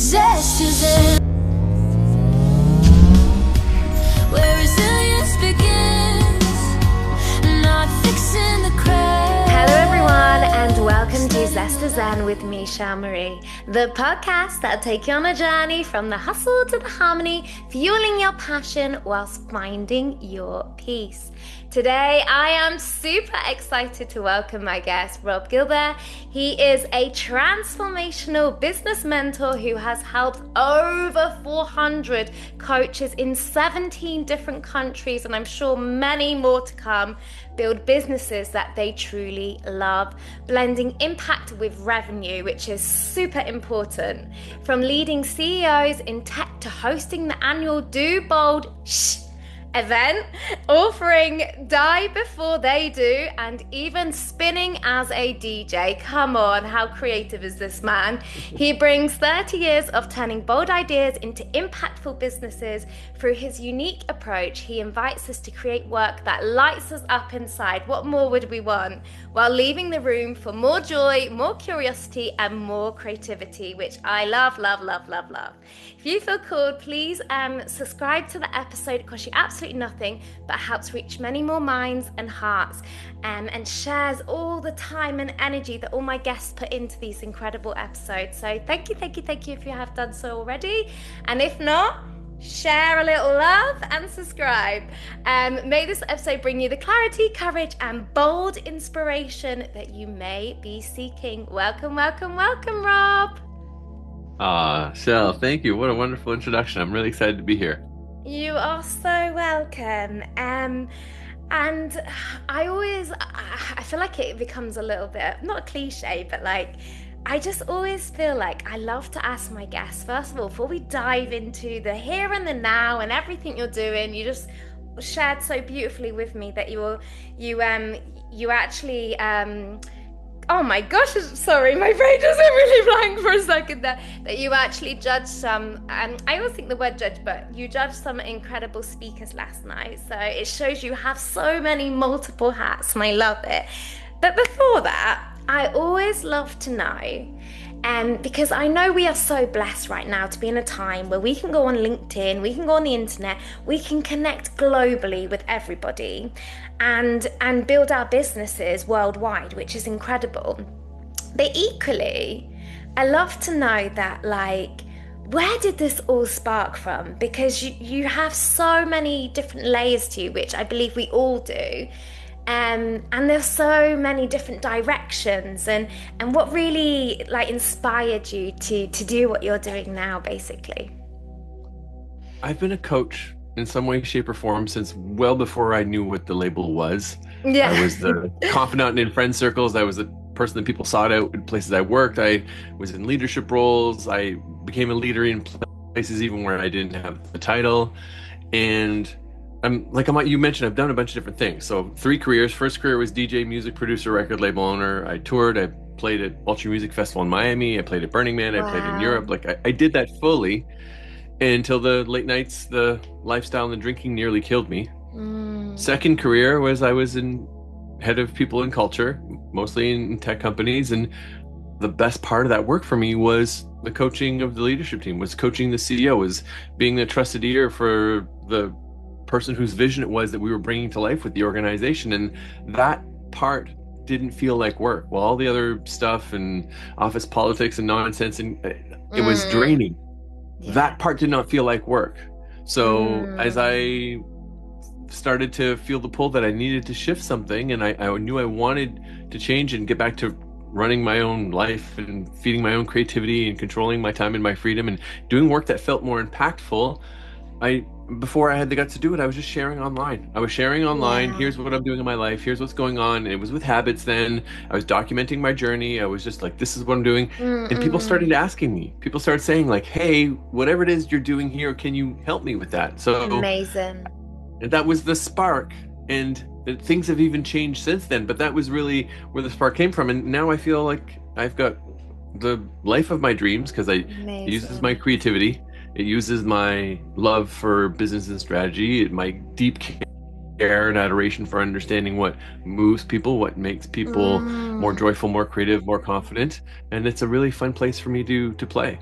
Zest is in, where resilience begins, not fixing the cracks. Hello everyone and welcome to Zest is Zen with me, Shel Marie, the podcast that'll take you on a journey from the hustle to the harmony, fueling your passion whilst finding your peace. Today, I am super excited to welcome my guest, Robb Gilbear. He is a transformational business mentor who has helped over 400 coaches in 17 different countries, and I'm sure many more to come, build businesses that they truly love, blending impact with revenue, which is super important. From leading CEOs in tech to hosting the annual Do Bold event, offering Die Before They Do, and even spinning as a DJ. Come on, how creative is this man? He brings 30 years of turning bold ideas into impactful businesses. Through his unique approach, he invites us to create work that lights us up inside. What more would we want? While leaving the room for more joy, more curiosity, and more creativity, which I love, love, love, love, love. If you feel called, please subscribe to the episode. It costs you absolutely nothing, but helps reach many more minds and hearts, and shares all the time and energy that all my guests put into these incredible episodes. So thank you if you have done so already. And if not, share a little love and subscribe. May this episode bring you the clarity, courage, and bold inspiration that you may be seeking. Welcome, welcome, welcome, Robb. Shel, thank you. What a wonderful introduction. I'm really excited to be here. You are so welcome. And I feel like it becomes a little bit, not a cliche, but like, I just always feel like I love to ask my guests, first of all, before we dive into the here and the now and everything you're doing, you just shared so beautifully with me that you actually, oh my gosh, sorry, my brain just went really blank for a second there, that you actually judged some, I always think the word judge, but you judged some incredible speakers last night. So it shows you have so many multiple hats, and I love it. But before that, I always love to know, because I know we are so blessed right now to be in a time where we can go on LinkedIn, we can go on the internet, we can connect globally with everybody and build our businesses worldwide, which is incredible. But equally, I love to know that, like, where did this all spark from? Because you have so many different layers to you, which I believe we all do. And there's so many different directions, and what really like inspired you to do what you're doing now, basically? I've been a coach in some way, shape, or form since well before I knew what the label was. Yeah. I was the confidant in friend circles. I was the person that people sought out in places I worked. I was in leadership roles. I became a leader in places even where I didn't have the title. And you mentioned, I've done a bunch of different things. So 3 careers. First career was DJ, music producer, record label owner. I toured. I played at Ultra Music Festival in Miami. I played at Burning Man. I played in Europe. I did that fully until the late nights, the lifestyle and the drinking nearly killed me. Second career was I was head of people and culture, mostly in tech companies. And the best part of that work for me was the coaching of the leadership team, was coaching the CEO, was being the trusted ear for the person whose vision it was that we were bringing to life with the organization. And that part didn't feel like work. Well, all the other stuff and office politics and nonsense, and it was draining. Yeah. That part did not feel like work. So as I started to feel the pull that I needed to shift something, and I knew I wanted to change and get back to running my own life and feeding my own creativity and controlling my time and my freedom and doing work that felt more impactful, before I had the guts to do it, I was just sharing online. Yeah. Here's what I'm doing in my life. Here's what's going on. And it was with habits then. I was documenting my journey. I was just like, this is what I'm doing. And people started asking me. People started saying like, hey, whatever it is you're doing here, can you help me with that? So amazing. And that was the spark. And things have even changed since then. But that was really where the spark came from. And now I feel like I've got the life of my dreams because it uses my creativity. It uses my love for business and strategy, my deep care and adoration for understanding what moves people, what makes people more joyful, more creative, more confident. And it's a really fun place for me to play.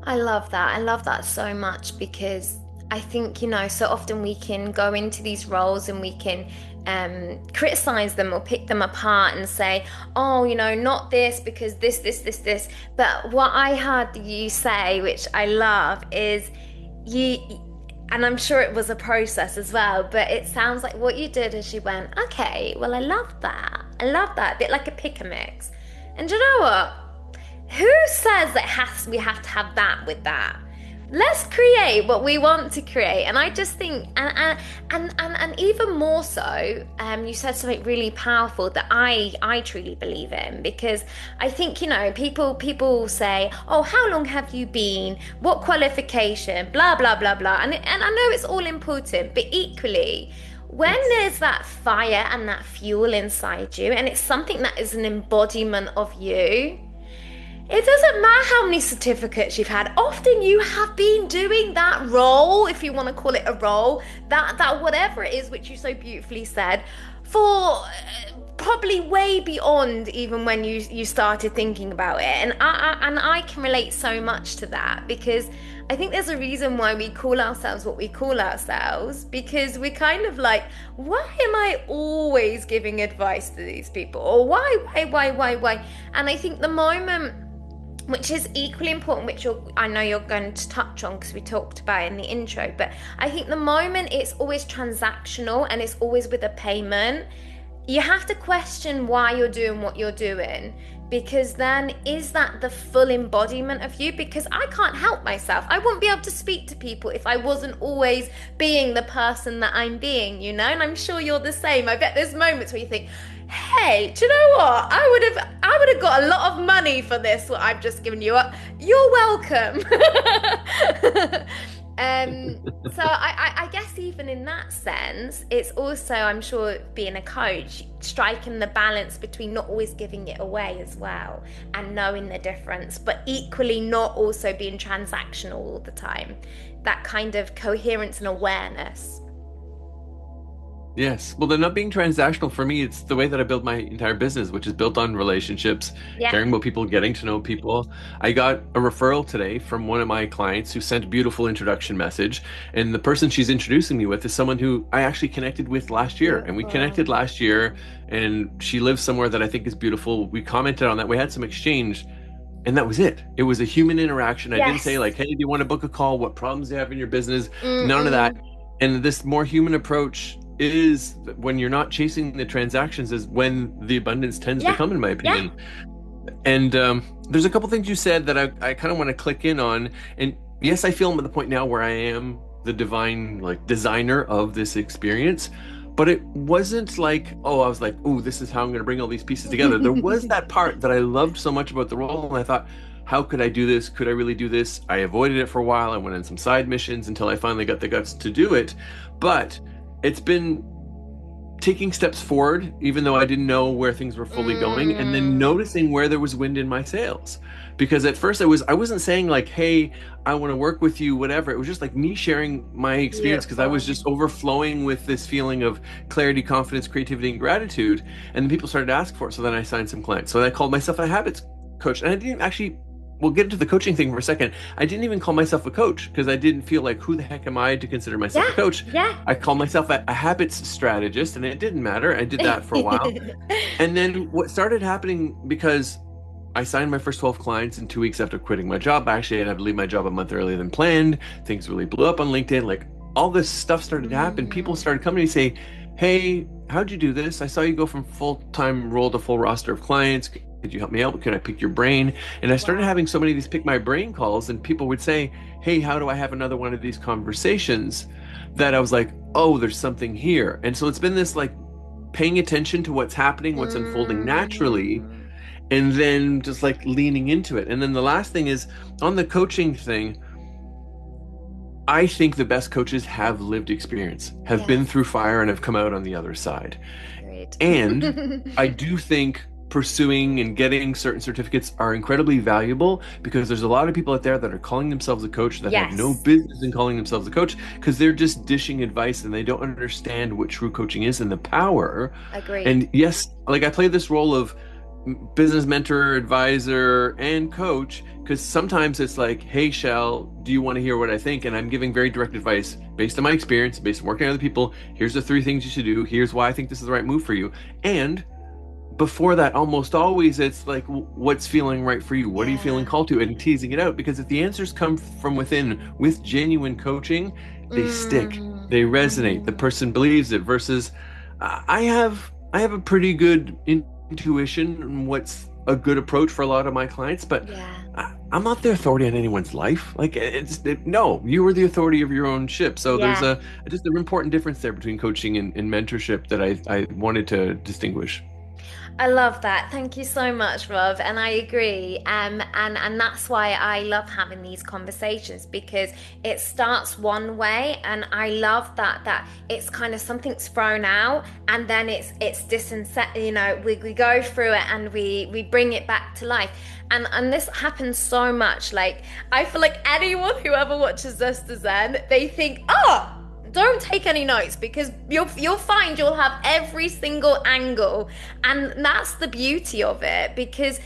I love that. I love that so much because I think, so often we can go into these roles and we can criticize them or pick them apart and say, oh, not this because this. But what I heard you say, which I love, is you, and I'm sure it was a process as well, but it sounds like what you did is you went, okay, well, I love that. I love that. A bit like a pick a mix. And do you know what? Who says we have to have that with that? Let's create what we want to create. And I just think, and even more so, you said something really powerful that I truly believe in, because I think, people say, oh, how long have you been, what qualification, blah blah blah blah, and I know it's all important, but equally, when there's that fire and that fuel inside you, and it's something that is an embodiment of you, it doesn't matter how many certificates you've had. Often you have been doing that role, if you want to call it a role, that whatever it is, which you so beautifully said, for probably way beyond even when you started thinking about it. And I can relate so much to that, because I think there's a reason why we call ourselves what we call ourselves, because we're kind of like, why am I always giving advice to these people? Or why? And I think the moment, which is equally important, which I know you're going to touch on because we talked about it in the intro, but I think the moment it's always transactional and it's always with a payment, you have to question why you're doing what you're doing, because then is that the full embodiment of you? Because I can't help myself. I wouldn't be able to speak to people if I wasn't always being the person that I'm being, and I'm sure you're the same. I bet there's moments where you think, hey, do you know what? I would have got a lot of money for this, what I've just given you. You're welcome. So I guess even in that sense, it's also, I'm sure, being a coach, striking the balance between not always giving it away as well and knowing the difference, but equally not also being transactional all the time. That kind of coherence and awareness. Yes. Well, they're not being transactional for me. It's the way that I build my entire business, which is built on relationships, caring about people, getting to know people. I got a referral today from one of my clients who sent a beautiful introduction message. And the person she's introducing me with is someone who I actually connected with last year. And we connected last year, and she lives somewhere that I think is beautiful. We commented on that. We had some exchange. And that was it. It was a human interaction. I didn't say like, hey, do you want to book a call? What problems do you have in your business? None of that. And this more human approach is, when you're not chasing the transactions, is when the abundance tends to come, in my opinion. And there's a couple things you said that I kind of want to click in on. And yes, I feel I'm at the point now where I am the divine designer of this experience. But it wasn't like, oh, I was like, oh, this is how I'm going to bring all these pieces together. There was that part that I loved so much about the role. And I thought, how could I do this? Could I really do this? I avoided it for a while. I went on some side missions until I finally got the guts to do it. But it's been taking steps forward, even though I didn't know where things were fully going, and then noticing where there was wind in my sails. Because at first I wasn't saying like, hey, I want to work with you, whatever. It was just like me sharing my experience, because I was just overflowing with this feeling of clarity, confidence, creativity, and gratitude. And then people started to ask for it. So then I signed some clients. So I called myself a habits coach. And I didn't actually, we'll get into the coaching thing for a second. I didn't even call myself a coach, because I didn't feel like, who the heck am I to consider myself a coach? I called myself a habits strategist, and it didn't matter. I did that for a while. And then what started happening, because I signed my first 12 clients in 2 weeks after quitting my job. Actually, I had to leave my job a month earlier than planned. Things really blew up on LinkedIn. Like, all this stuff started to happen. People started coming to say, hey, how'd you do this? I saw you go from full-time role to full roster of clients. Could you help me out? Could I pick your brain? And I started having so many of these pick my brain calls, and people would say, hey, how do I have another one of these conversations? That I was like, oh, there's something here. And so it's been this like paying attention to what's happening, what's unfolding naturally, and then just like leaning into it. And then the last thing is on the coaching thing. I think the best coaches have lived experience, have been through fire, and have come out on the other side. Great. And I do think pursuing and getting certain certificates are incredibly valuable, because there's a lot of people out there that are calling themselves a coach that have no business in calling themselves a coach, because they're just dishing advice and they don't understand what true coaching is and the power. Agreed. And yes, like I play this role of business mentor, advisor, and coach, because sometimes it's like, hey, Shel, do you want to hear what I think? And I'm giving very direct advice based on my experience, based on working with other people. Here's the three things you should do. Here's why I think this is the right move for you. And before that, almost always it's like, what's feeling right for you? What are you feeling Yeah. called to? And teasing it out, because if the answers come from within with genuine coaching, they stick, they resonate. The person believes it. Versus, I have a pretty good intuition on what's a good approach for a lot of my clients, but Yeah. I'm not the authority on anyone's life. Like, no, you are the authority of your own ship. So there's Yeah. just an important difference there between coaching and mentorship that I wanted to distinguish. I love that. Thank you so much, Rob. And I agree. And that's why I love having these conversations, because it starts one way, and I love that it's kind of something's thrown out, and then it's disinset. We go through it and we bring it back to life. And this happens so much. Like, I feel like anyone who ever watches Zest, they think, oh, don't take any notes, because you'll find you'll have every single angle, and that's the beauty of it. Because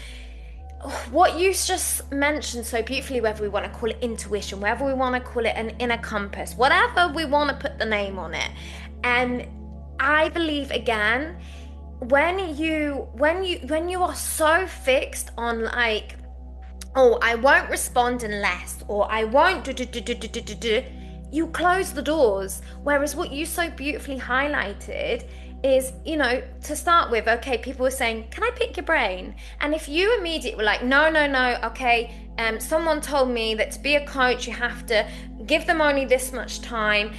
what you just mentioned so beautifully, whether we want to call it intuition, whether we want to call it an inner compass, whatever we want to put the name on it, and I believe, again, when you are so fixed on, like, oh, I won't respond unless, or I won't do, you close the doors. Whereas what you so beautifully highlighted is, to start with, okay, people were saying, can I pick your brain? And if you immediately were like, no, no, no, okay, someone told me that to be a coach, you have to give them only this much time,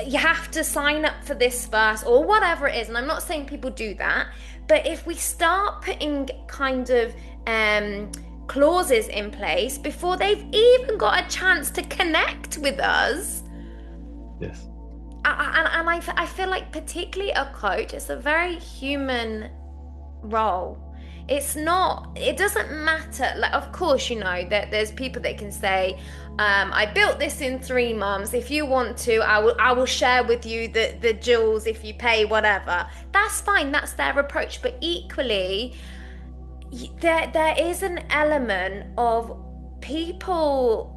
you have to sign up for this first, or whatever it is. And I'm not saying people do that, but if we start putting kind of clauses in place before they've even got a chance to connect with us. Yes. I feel like, particularly a coach, it's a very human role. It doesn't matter. Like, of course, that there's people that can say, I built this in 3 months. If you want to, I will share with you the jewels if you pay whatever. That's fine. That's their approach. But equally, there is an element of people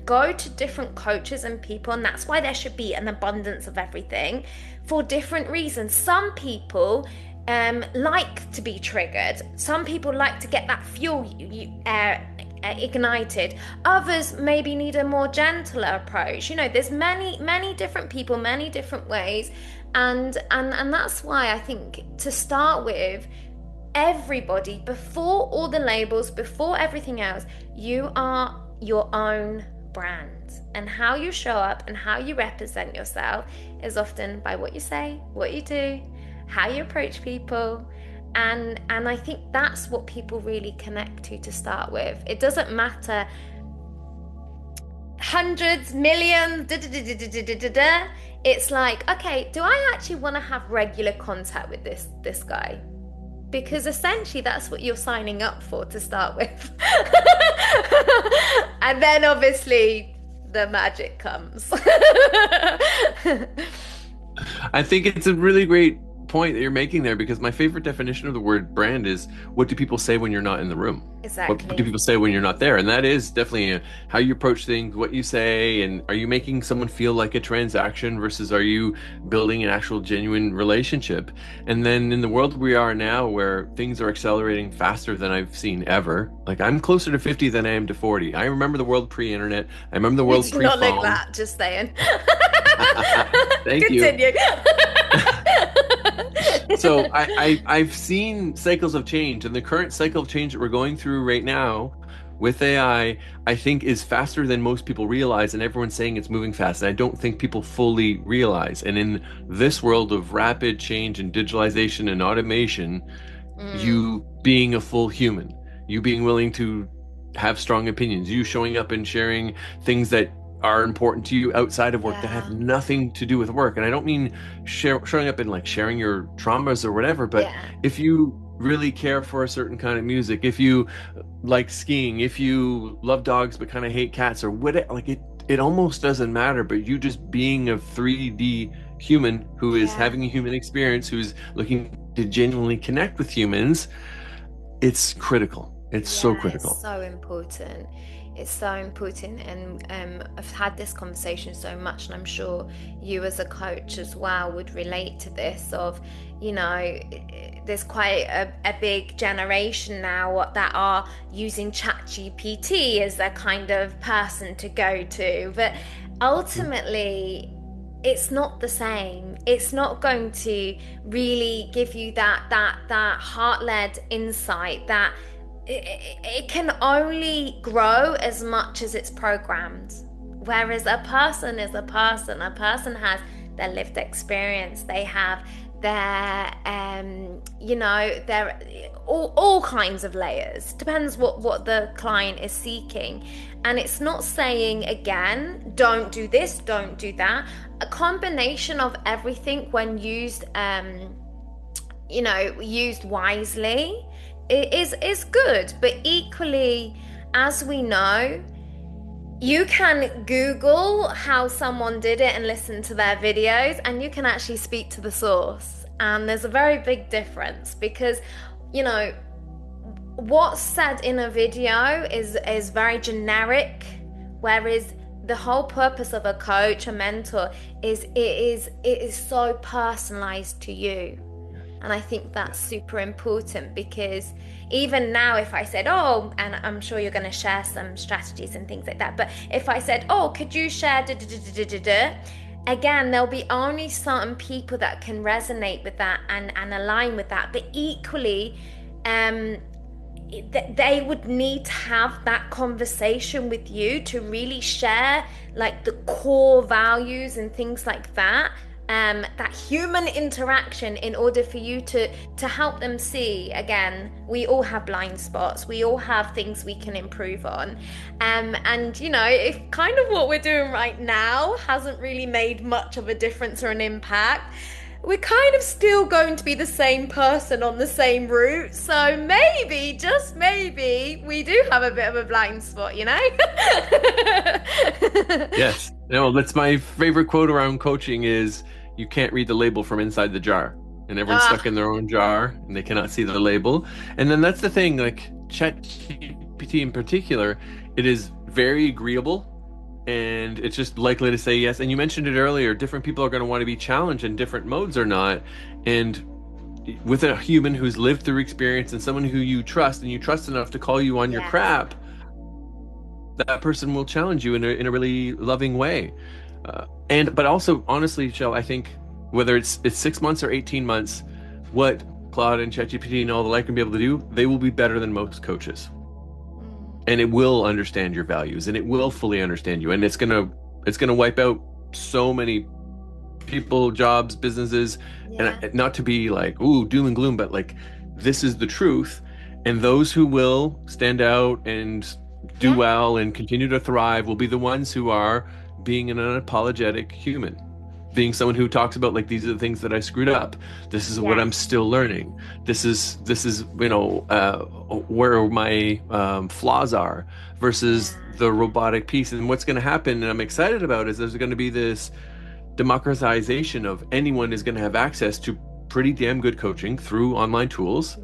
go to different coaches and people, and that's why there should be an abundance of everything for different reasons. Some people like to be triggered. Some people like to get that fuel ignited. Others maybe need a more gentler approach. There's many different people, many different ways, and that's why I think, to start with, everybody, before all the labels, before everything else, you are your own brand, and how you show up and how you represent yourself is often by what you say, what you do, how you approach people. And I think that's what people really connect to start with. It doesn't matter hundreds, millions, it's like, okay, do I actually want to have regular contact with this guy? Because essentially that's what you're signing up for to start with. And then obviously the magic comes. I think it's a really great point that you're making there, because my favorite definition of the word brand is, what do people say when you're not in the room? Exactly. What do people say when you're not there? And that is definitely how you approach things, what you say, and are you making someone feel like a transaction versus are you building an actual genuine relationship? And then in the world we are now, where things are accelerating faster than I've seen ever, like, I'm closer to 50 than I am to 40. I remember the world pre-internet. I remember the world It's pre-phone. not like that, just saying. Thank Continue. you. So I've seen cycles of change, and the current cycle of change that we're going through right now with AI, I think, is faster than most people realize, and everyone's saying it's moving fast, and I don't think people fully realize. And in this world of rapid change and digitalization and automation, you being a full human, you being willing to have strong opinions, you showing up and sharing things that are important to you outside of work that have nothing to do with work. And I don't mean showing up and like sharing your traumas or whatever, but if you really care for a certain kind of music, if you like skiing, if you love dogs but kind of hate cats, or whatever, like, it almost doesn't matter. But you just being a 3D human who is Yeah. having a human experience, who's looking to genuinely connect with humans, it's critical. It's so Yeah, it's critical. so important. It's so important. And I've had this conversation so much, and I'm sure you as a coach as well would relate to this of, there's quite a big generation now that are using ChatGPT as their kind of person to go to. But ultimately, it's not the same. It's not going to really give you that heart-led insight that it can only grow as much as it's programmed. Whereas a person is a person. A person has their lived experience. They have their their all kinds of layers. Depends what the client is seeking. And it's not saying, again, don't do this, don't do that. A combination of everything when used used wisely is good. But equally, as we know, you can Google how someone did it and listen to their videos, and you can actually speak to the source. And there's a very big difference because, what's said in a video is very generic, whereas the whole purpose of a coach, a mentor, it is so personalized to you. And I think that's super important because even now, if I said, oh, and I'm sure you're going to share some strategies and things like that, but if I said, oh, could you share da da da da da da, again, there'll be only certain people that can resonate with that and align with that. But equally, they would need to have that conversation with you to really share like the core values and things like that. That human interaction, in order for you to help them see, again, we all have blind spots, we all have things we can improve on, and if kind of what we're doing right now hasn't really made much of a difference or an impact, we're kind of still going to be the same person on the same route. So maybe, just maybe, we do have a bit of a blind spot, Yes. No, that's my favorite quote around coaching is you can't read the label from inside the jar. And everyone's stuck in their own jar and they cannot see the label. And then that's the thing, like ChatGPT in particular, it is very agreeable and it's just likely to say yes. And you mentioned it earlier, different people are going to want to be challenged in different modes or not. And with a human who's lived through experience and someone who you trust and you trust enough to call you on your crap, that person will challenge you in a really loving way. But also, honestly, Shel, I think whether it's 6 months or 18 months, what Claude and ChatGPT and all the like can be able to do, they will be better than most coaches. And it will understand your values and it will fully understand you. And it's gonna wipe out so many people, jobs, businesses, and not to be like, ooh, doom and gloom, but like, this is the truth. And those who will stand out and do well and continue to thrive will be the ones who are being an unapologetic human, being someone who talks about like, these are the things that I screwed up. This is what I'm still learning. This is where my flaws are versus the robotic piece. And what's going to happen, and I'm excited about, is there's going to be this democratization of anyone is going to have access to pretty damn good coaching through online tools.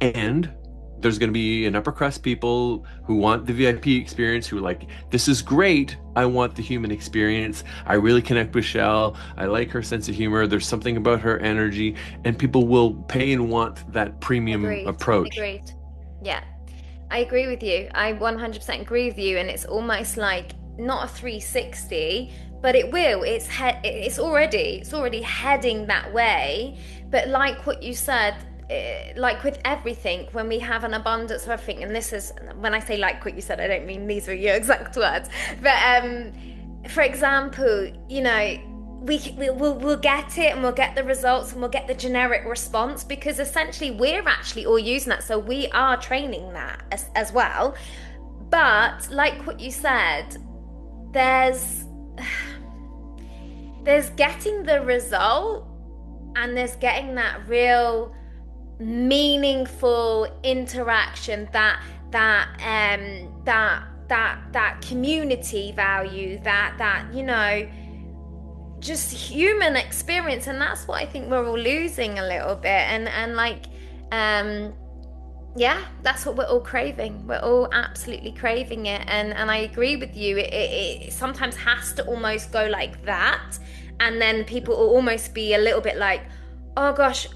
And there's going to be an upper crust people who want the VIP experience, who are like, this is great. I want the human experience. I really connect with Shel. I like her sense of humor. There's something about her energy, and people will pay and want that premium approach. Agreed. Yeah, I agree with you. I 100% agree with you. And it's almost like not a 360, but it will. It's already heading that way. But like what you said, like with everything, when we have an abundance of everything, and this is, when I say like what you said, I don't mean these are your exact words, but for example, we'll get it and we'll get the results and we'll get the generic response because essentially we're actually all using that, so we are training that as well. But like what you said, there's getting the result and there's getting that real meaningful interaction, that community value, that just human experience, and that's what I think we're all losing a little bit. And like, um, yeah, that's what we're all craving. We're all absolutely craving it, and I agree with you. It sometimes has to almost go like that, and then people will almost be a little bit like, oh gosh,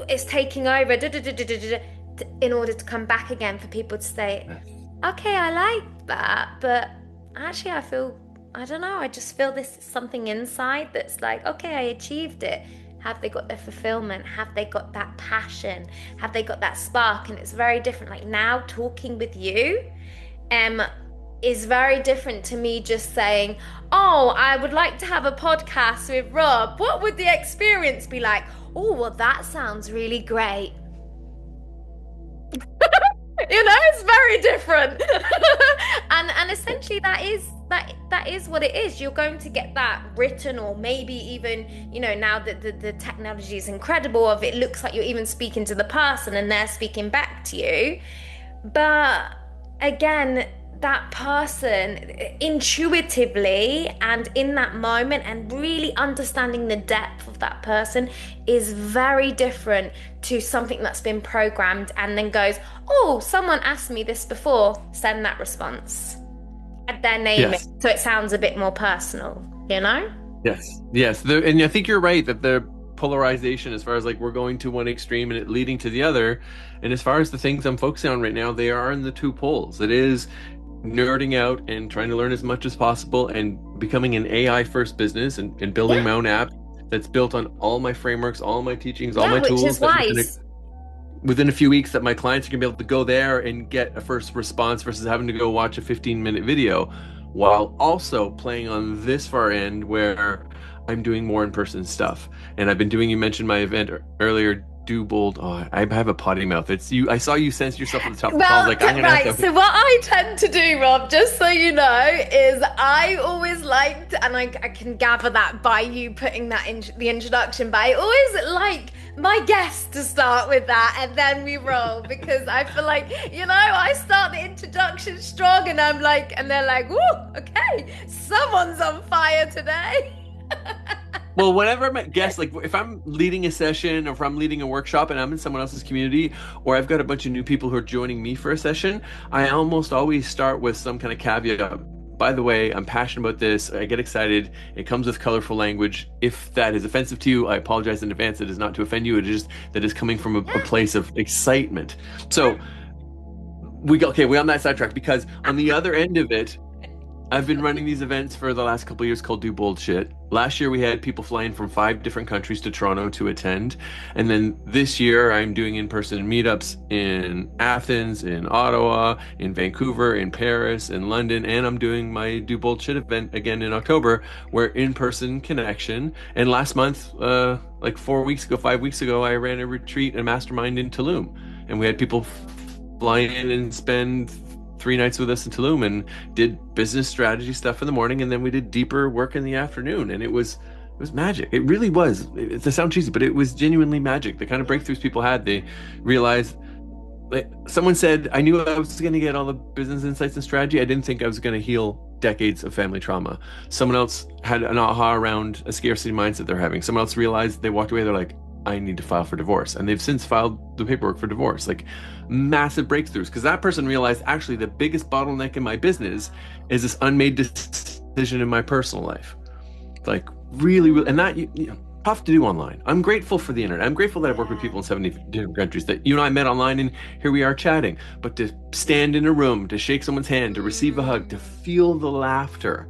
it's taking over, in order to come back again for people to say, okay, I like that, but actually, I don't know, I just feel this something inside that's like, okay, I achieved it. Have they got their fulfillment? Have they got that passion? Have they got that spark? And it's very different. Like now, talking with you, um, is very different to me just saying, oh, I would like to have a podcast with Rob. What would the experience be like? Oh, well, that sounds really great. It's very different. And essentially that is what it is. You're going to get that written, or maybe even, now that the technology is incredible, of it looks like you're even speaking to the person and they're speaking back to you. But again, that person intuitively and in that moment, and really understanding the depth of that person, is very different to something that's been programmed and then goes, oh, someone asked me this before, send that response, add their name Yes. in, so it sounds a bit more personal, Yes. Yes. And I think you're right that the polarization, as far as like we're going to one extreme and it leading to the other, and as far as the things I'm focusing on right now, they are in the two poles. It is nerding out and trying to learn as much as possible and becoming an AI first business, and building Yeah. my own app that's built on all my frameworks, all my teachings, all Yeah, my which tools, is that wise. within a few weeks that my clients are going to be able to go there and get a first response versus having to go watch a 15-minute video, while also playing on this far end where I'm doing more in-person stuff. And I've been doing, you mentioned my event earlier, Do Bold. Oh, I have a potty mouth. It's you. I saw you censor yourself at the top of the call. I was like, I'm going to Right. have to. So what I tend to do, Rob, just so you know, is I always liked, and I can gather that by you putting that in the introduction, but I always like my guests to start with that, and then we roll, because I feel like, I start the introduction strong, and I'm like, and they're like, "Woo, okay, someone's on fire today." Well, whenever I'm at guest, like if I'm leading a session or if I'm leading a workshop and I'm in someone else's community, or I've got a bunch of new people who are joining me for a session, I almost always start with some kind of caveat. By the way, I'm passionate about this. I get excited. It comes with colorful language. If that is offensive to you, I apologize in advance. It is not to offend you. It is just that is coming from a place of excitement. So we're on that sidetrack, because on the other end of it, I've been running these events for the last couple of years called Do Bold Shit. Last year we had people flying from 5 different countries to Toronto to attend. And then this year I'm doing in-person meetups in Athens, in Ottawa, in Vancouver, in Paris, in London, and I'm doing my Do Bold Shit event again in October, where in-person connection. And last month, like 5 weeks ago, I ran a retreat and mastermind in Tulum. And we had people fly in and spend 3 nights with us in Tulum and did business strategy stuff in the morning, and then we did deeper work in the afternoon, and it was magic. It really was. It sounds cheesy, but it was genuinely magic. The kind of breakthroughs people had, they realized, like someone said, I knew I was going to get all the business insights and strategy. I didn't think I was going to heal decades of family trauma. Someone else had an aha around a scarcity mindset they're having. Someone else realized, they walked away, they're like, I need to file for divorce. And they've since filed the paperwork for divorce. Like massive breakthroughs, because that person realized, actually the biggest bottleneck in my business is this unmade decision in my personal life. Like really, and that tough to do online. I'm grateful for the internet. I'm grateful that I've worked with people in 70 different countries, that you and I met online and here we are chatting. But to stand in a room, to shake someone's hand, to receive a hug, to feel the laughter,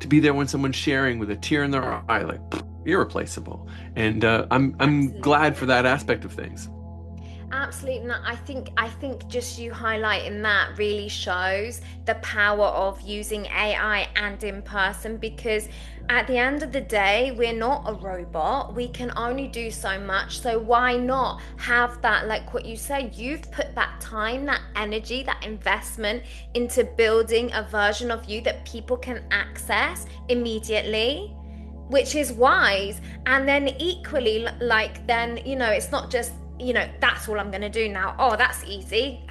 to be there when someone's sharing with a tear in their eye, like irreplaceable. And I'm glad for that aspect of things. Absolutely. No, I think just you highlighting that really shows the power of using AI and in person, because at the end of the day, we're not a robot. We can only do so much. So why not have that, like what you said, you've put that time, that energy, that investment into building a version of you that people can access immediately, which is wise. And then equally, like, then, it's not just, that's all I'm going to do now. Oh, that's easy.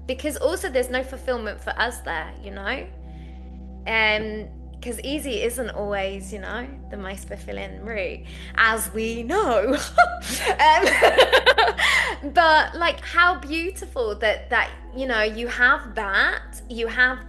Because also there's no fulfillment for us there, because easy isn't always, the most fulfilling route, as we know. But like, how beautiful that you have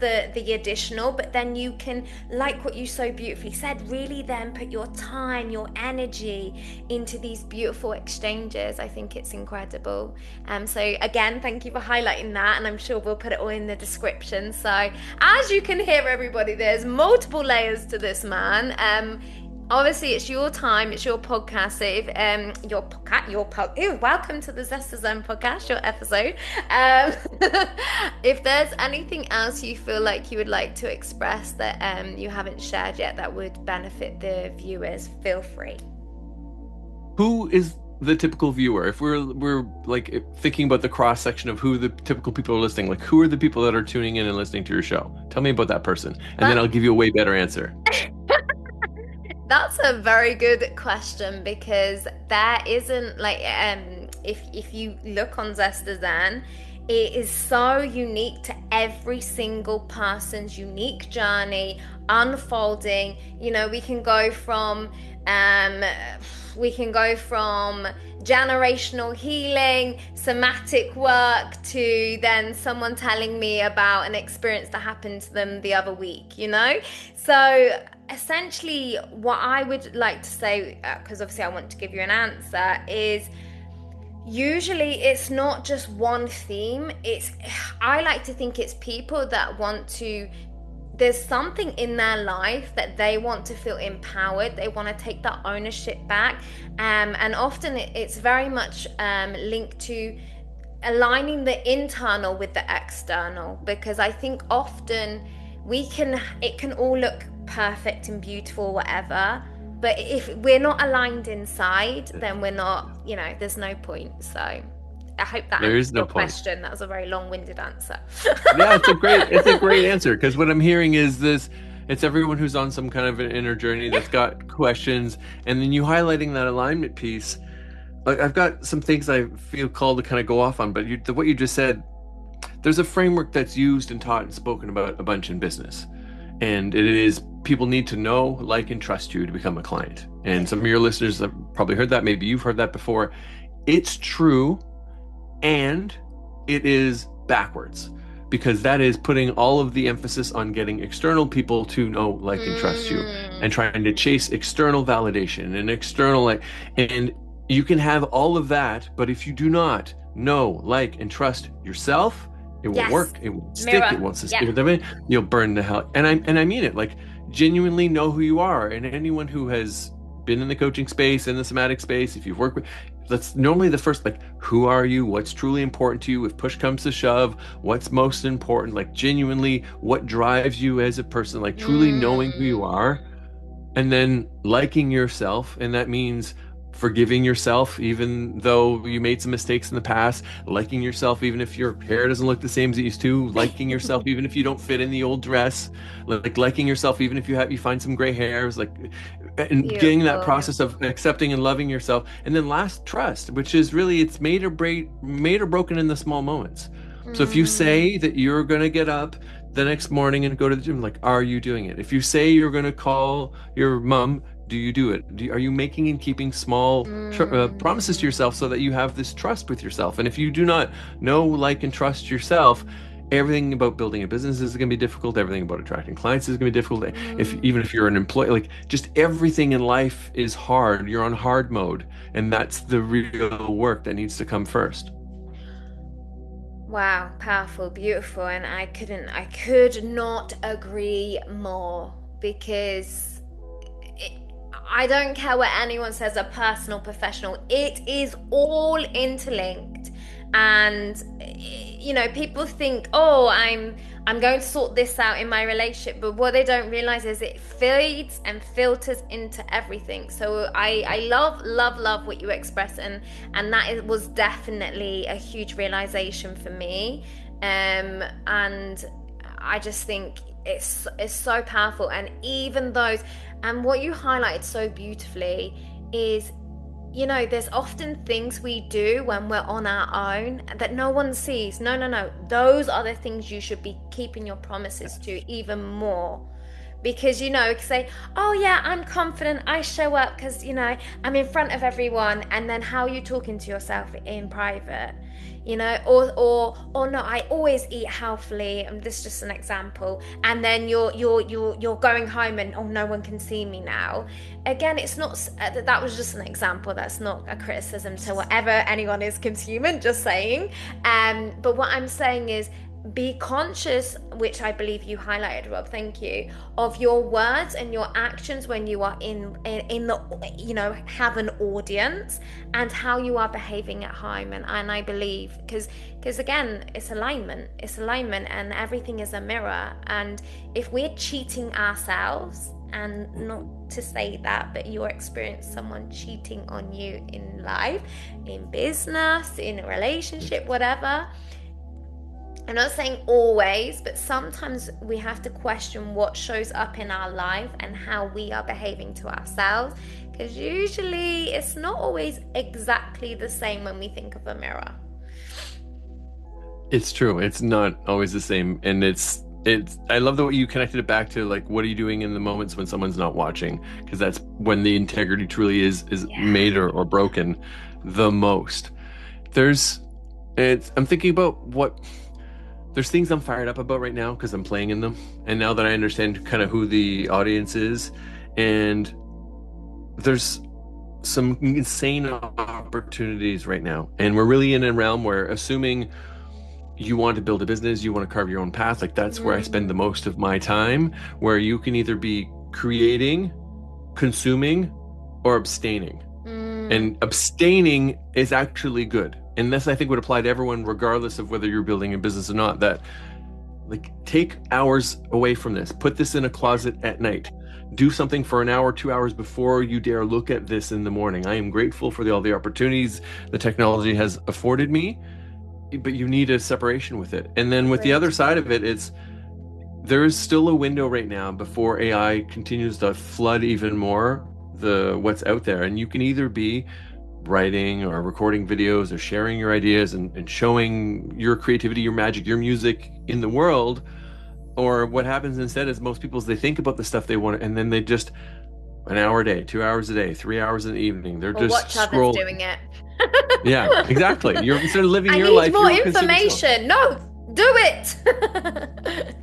the additional, but then you can, like what you so beautifully said, really then put your time, your energy into these beautiful exchanges. I think it's incredible. So again, thank you for highlighting that, and I'm sure we'll put it all in the description. So as you can hear, everybody, there's multiple layers to this man. Obviously, it's your time, it's your podcast. So if welcome to the Zest podcast, your episode. If there's anything else you feel like you would like to express that you haven't shared yet that would benefit the viewers, feel free. Who is the typical viewer? If we're like thinking about the cross section of who the typical people are listening, like who are the people that are tuning in and listening to your show? Tell me about that person, and then I'll give you a way better answer. That's a very good question, because there isn't like if you look on Zest, it is so unique to every single person's unique journey unfolding. We can go from generational healing, somatic work, to then someone telling me about an experience that happened to them the other week, So essentially what I would like to say, because obviously I want to give you an answer, is usually it's not just one theme. I like to think it's people that want to, there's something in their life that they want to feel empowered. They want to take that ownership back. And often it's very much linked to aligning the internal with the external, because I think often it can all look perfect and beautiful, whatever, but if we're not aligned inside, then we're not, there's no point. So I hope that answers your question. That was a very long-winded answer. Yeah, it's a great answer, because what I'm hearing is this: it's everyone who's on some kind of an inner journey that's got questions, and then you highlighting that alignment piece. Like, I've got some things I feel called to kind of go off on, but what you just said, there's a framework that's used and taught and spoken about a bunch in business, and it is people need to know, like, and trust you to become a client. And some of your listeners have probably heard that. Maybe you've heard that before. It's true, and it is backwards, because that is putting all of the emphasis on getting external people to know, like, and trust you, and trying to chase external validation and external, and you can have all of that, but if you do not know, like, and trust yourself, it won't work. It won't stick. It won't sustain. Yeah. You'll burn the hell. And I mean it. Like, genuinely know who you are. And anyone who has been in the coaching space, in the somatic space, if you've worked with, that's normally the first, like, who are you? What's truly important to you? If push comes to shove, what's most important? Like, genuinely, what drives you as a person? Like, truly knowing who you are, and then liking yourself. And that means forgiving yourself even though you made some mistakes in the past, liking yourself even if your hair doesn't look the same as it used to, liking yourself even if you don't fit in the old dress, like liking yourself even if you find some gray hairs, like, and getting that process of accepting and loving yourself. And then last, trust, which is really, it's made or broken in the small moments. So if you say that you're going to get up the next morning and go to the gym, like, are you doing it? If you say you're going to call your mom, do you do it? Are you making and keeping small promises to yourself so that you have this trust with yourself? And if you do not know, like, and trust yourself, everything about building a business is going to be difficult. Everything about attracting clients is going to be difficult. Even if you're an employee, like, just everything in life is hard. You're on hard mode, and that's the real work that needs to come first. Wow, powerful, beautiful, and I could not agree more, because I don't care what anyone says, a personal, professional, it is all interlinked. And people think, oh, I'm going to sort this out in my relationship, but what they don't realize is it feeds and filters into everything. So I love what you express, and that was definitely a huge realization for me. And I just think it's so powerful. And even those, and what you highlighted so beautifully is, there's often things we do when we're on our own that no one sees. No. Those are the things you should be keeping your promises to even more, because you know, say, oh yeah, I'm confident, I show up because you know I'm in front of everyone, and then how are you talking to yourself in private? You know, or no, I always eat healthily. This is just an example. And then you're going home and oh, no one can see me now. Again, it's not that was just an example. That's not a criticism to whatever anyone is consuming. Just saying. But what I'm saying is be conscious, which I believe you highlighted, Rob, thank you, of your words and your actions when you are in the, you know, have an audience, and how you are behaving at home. And I believe, because again, it's alignment, and everything is a mirror. And if we're cheating ourselves, and not to say that, but you experience someone cheating on you in life, in business, in a relationship, whatever, I'm not saying always, but sometimes we have to question what shows up in our life and how we are behaving to ourselves, because usually it's not always exactly the same when we think of a mirror. It's true. It's not always the same. And I love the way you connected it back to like, what are you doing in the moments when someone's not watching? Because that's when the integrity truly is made or broken the most. I'm thinking about there's things I'm fired up about right now because I'm playing in them. And now that I understand kind of who the audience is, and there's some insane opportunities right now. And we're really in a realm where, assuming you want to build a business, you want to carve your own path, like that's where I spend the most of my time, where you can either be creating, consuming, or abstaining. And abstaining is actually good. And this, I think, would apply to everyone, regardless of whether you're building a business or not, that like take hours away from this, put this in a closet at night, do something for an hour, 2 hours before you dare look at this in the morning. I am grateful for all the opportunities the technology has afforded me, but you need a separation with it. And then with the other side of it, there is still a window right now before AI continues to flood even more what's out there. And you can either be writing or recording videos or sharing your ideas and showing your creativity, your magic, your music in the world. Or what happens instead is most people, they think about the stuff they want, and then they just an hour a day, 2 hours a day, 3 hours in the evening, they're just watch others doing it. Yeah, exactly. You're instead of living your life. I need more information. No, do it.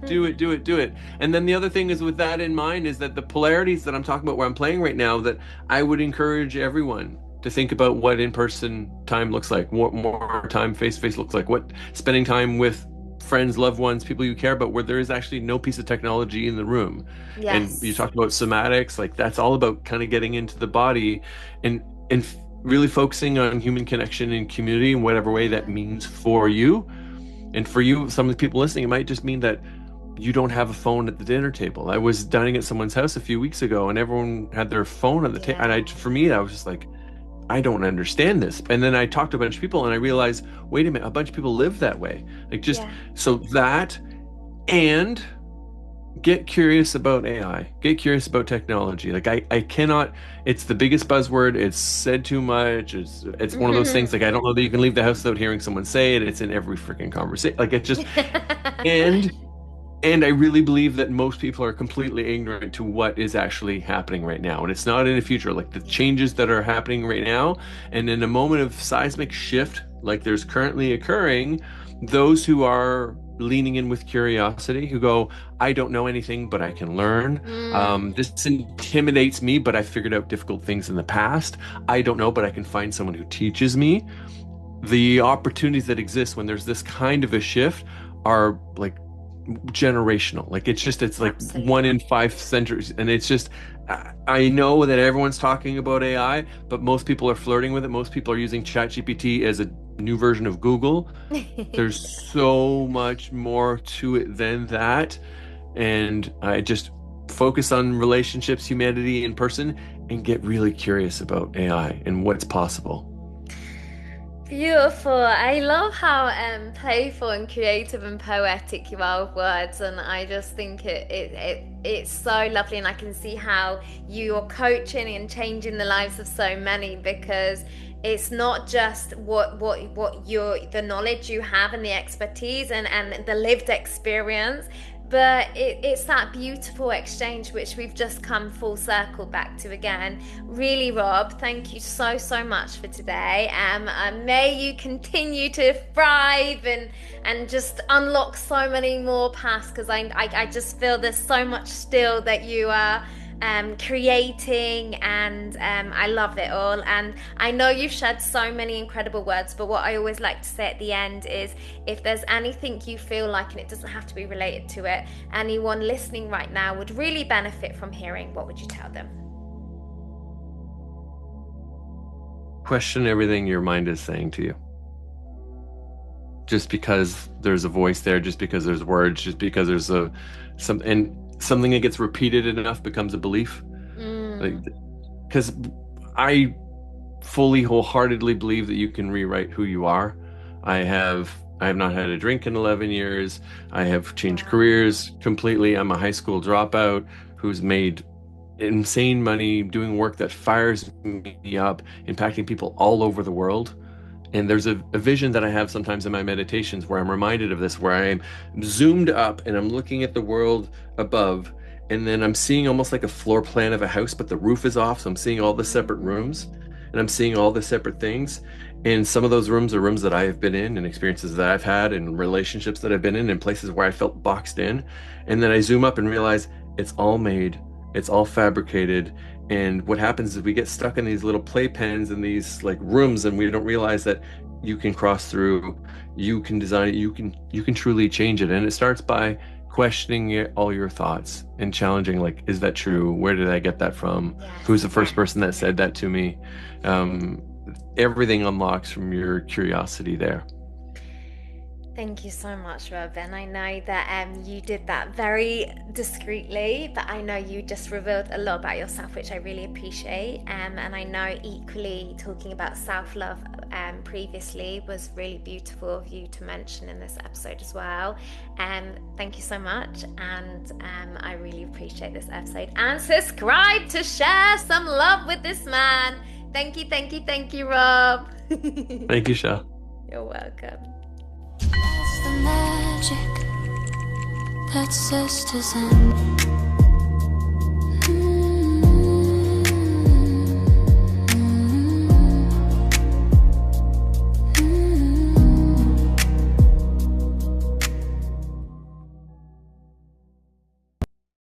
do it. And then the other thing is, with that in mind, is that the polarities that I'm talking about where I'm playing right now, that I would encourage everyone to think about what in-person time looks like, what more time face-to-face looks like, what spending time with friends, loved ones, people you care about, where there is actually no piece of technology in the room. Yes. And you talked about somatics, like that's all about kind of getting into the body and really focusing on human connection and community in whatever way that means for you. And for you, some of the people listening, it might just mean that you don't have a phone at the dinner table. I was dining at someone's house a few weeks ago and everyone had their phone at the table. And for me, I was just like, I don't understand this. And then I talked to a bunch of people and I realized, wait a minute, a bunch of people live that way. Like so that, and get curious about AI, get curious about technology. Like I cannot, it's the biggest buzzword. It's said too much. It's one of those things, like, I don't know that you can leave the house without hearing someone say it. It's in every freaking conversation. Like it just, and I really believe that most people are completely ignorant to what is actually happening right now. And it's not in the future, like the changes that are happening right now. And in a moment of seismic shift, like there's currently occurring, those who are leaning in with curiosity, who go, I don't know anything, but I can learn. This intimidates me, but I figured out difficult things in the past. I don't know, but I can find someone who teaches me. The opportunities that exist when there's this kind of a shift are like generational. Like it's like Absolutely. 1 in 5 centuries. And it's just, I know that everyone's talking about AI, but most people are flirting with it. Most people are using ChatGPT as a new version of Google. There's so much more to it than that. And I just focus on relationships, humanity in person, and get really curious about AI and what's possible. Beautiful. I love how playful and creative and poetic you are with words, and I just think it's so lovely, and I can see how you're coaching and changing the lives of so many, because it's not just what the knowledge you have and the expertise and the lived experience, but it's that beautiful exchange which we've just come full circle back to again. Really, Rob, thank you so much for today. May you continue to thrive and just unlock so many more paths, because I just feel there's so much still that you are creating, and I love it all. And I know you've shared so many incredible words, but what I always like to say at the end is, if there's anything you feel like, and it doesn't have to be related to it, anyone listening right now would really benefit from hearing, what would you tell them? Question everything your mind is saying to you. Just because there's a voice there, just because there's words, just because there's something that gets repeated enough becomes a belief. Because I fully, wholeheartedly believe that you can rewrite who you are. I have not had a drink in 11 years. I have changed careers completely. I'm a high school dropout who's made insane money doing work that fires me up, impacting people all over the world. And there's a vision that I have sometimes in my meditations where I'm reminded of this, where I'm zoomed up and I'm looking at the world above, and then I'm seeing almost like a floor plan of a house, but the roof is off. So I'm seeing all the separate rooms, and I'm seeing all the separate things. And some of those rooms are rooms that I have been in, and experiences that I've had, and relationships that I've been in, and places where I felt boxed in. And then I zoom up and realize it's all made, it's all fabricated. And what happens is we get stuck in these little playpens and these like rooms, and we don't realize that you can cross through, you can design it, you can truly change it. And it starts by questioning all your thoughts and challenging, like, is that true? Where did I get that from? Who's the first person that said that to me? Everything unlocks from your curiosity there. Thank you so much, Rob. And I know that you did that very discreetly, but I know you just revealed a lot about yourself, which I really appreciate. And I know equally talking about self-love previously was really beautiful of you to mention in this episode as well. Thank you so much. And I really appreciate this episode. And subscribe to share some love with this man. Thank you, Rob. Thank you, Shel. You're welcome. That's the magic that Zest is in.